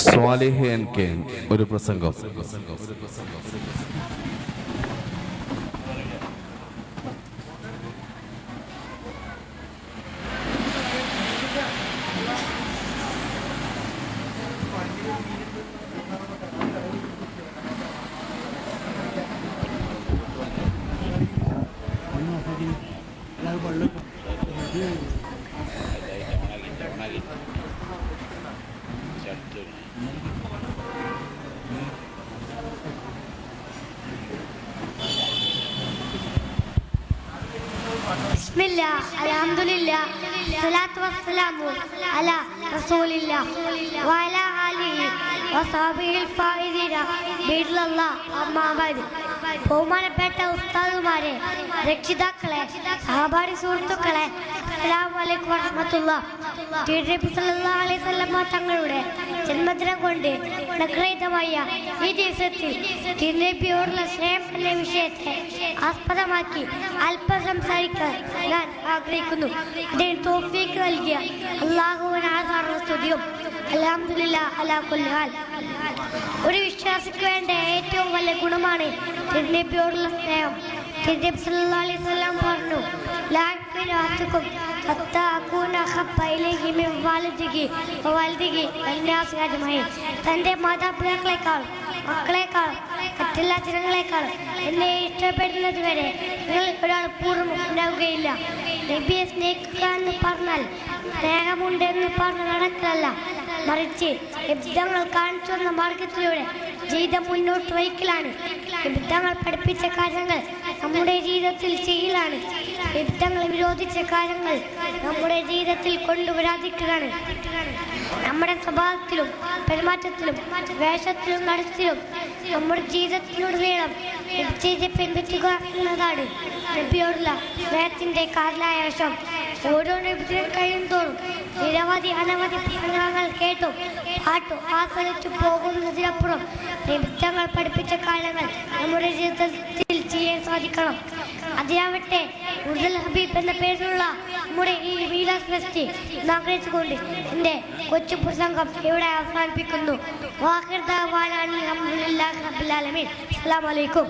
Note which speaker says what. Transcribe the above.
Speaker 1: Swalih N K ഒരു പ്രസംഗം.
Speaker 2: ബിസ്മില്ലാ അൽഹംദുലില്ലാ സ്വലാത്തു വസ്സലാമു അലാ റസൂലില്ലാ വഅലാ ആലിഹി വസഹബിഹിൽ ഫായിദീന ബില്ലാഹ് അമ്മാ ബഅദ്. ബഹുമാനപ്പെട്ട ഉസ്താദുമാരെ, രക്ഷിതാക്കളെ, സഹപാഠി സുഹൃത്തുക്കളെ, അസ്സലാമു അലൈക്കും വറഹ്മത്തുള്ളാഹി. നബി സല്ലല്ലാഹു അലൈഹി വസല്ലം തങ്ങളുടെ ജന്മദിനം കൊണ്ട് അനുഗ്രഹീതമായ ഈ ദിവസത്തിൽ തിരുനബിയോടുള്ള സ്നേഹം എന്ന വിഷയത്തെ ആസ്പദമാക്കി അല്പം സംസാരിക്കാൻ ഞാൻ ആഗ്രഹിക്കുന്നു. ഇതിന് തൗഫീഖ് നൽകിയ അല്ലാഹുവിനാണ് സ്തുതിയും. അൽഹംദുലില്ലാഹ് അലാ കുല്ലി ഹാൽ. ഒരു വിശ്വാസിക്ക് വേണ്ട ഏറ്റവും വലിയ ഗുണമാണ് തിരുനബിയോടുള്ള സ്നേഹം. തിരുനബി സല്ലല്ലാഹു അലൈഹി വസല്ലം പറഞ്ഞു, ലാ യഖ്ഫിറുക്കും ഹത്താ അകൂന അഹബ്ബ ഇലൈഹി മിൻ വാലിദിഹി വവൽദിഹി വന്നാസി അജ്മഈൻ. തൻ്റെ മാതാപിതാക്കളെക്കാൾ, മക്കളെക്കാൾ, മറ്റെല്ലാ ജനങ്ങളെക്കാൾ എന്നെ ഇഷ്ടപ്പെടുന്നത് വരെ നിങ്ങൾ ഒരാൾ പൂർണ്ണ ഉണ്ടാവുകയില്ല. നബിയെ സ്നേഹിക്കുക എന്ന് പറഞ്ഞാൽ സ്നേഹമുണ്ടെന്ന് പറഞ്ഞ് നടക്കലല്ല, മറിച്ച് വിബ്ദങ്ങൾ കാണിച്ചു വന്ന മാർഗത്തിലൂടെ ജീവിതം മുന്നോട്ട് വയ്ക്കലാണ്. വിബ്ദങ്ങൾ പഠിപ്പിച്ച കാര്യങ്ങൾ നമ്മുടെ ജീവിതത്തിൽ ചെയ്യലാണ്. വിബ്ദങ്ങൾ വിരോധിച്ച കാര്യങ്ങൾ നമ്മുടെ ജീവിതത്തിൽ കൊണ്ടുവരാതിരിക്കലാണ്. നമ്മുടെ സ്വഭാവത്തിലും പെരുമാറ്റത്തിലും വേഷത്തിലും നടത്തിലും നമ്മുടെ ജീവിതത്തിലുടനീളം പിൻപറ്റുക എന്നതാണ് നബിയോടുള്ള സ്നേഹത്തിന്റെ കാതലായ വശം. ഓരോ നബിദിനം കഴിയും തോറും നിരവധി അനവധി പ്രസംഗങ്ങൾ കേട്ടും പാട്ടും ആസ്വദിച്ചു പോകുന്നതിനപ്പുറം നിമിത്തങ്ങൾ പഠിപ്പിച്ച കാര്യങ്ങൾ നമ്മുടെ ജീവിതത്തിൽ ചെയ്യാൻ സാധിക്കണം. അതിനാവട്ടെ ഉർദുൽ ഹബീബ് എന്ന പേരിലുള്ള നമ്മുടെ ഈ മീലാദ് ഫെസ്റ്റ് ആഗ്രഹിച്ചുകൊണ്ട് എൻ്റെ കൊച്ചു പ്രസംഗം ഇവിടെ അവസാനിപ്പിക്കുന്നു. വാഖിർ ദഅ്വാനാ അൽഹംദുലില്ലാഹി റബ്ബിൽ ആലമീൻ. അസ്സലാമു അലൈക്കും.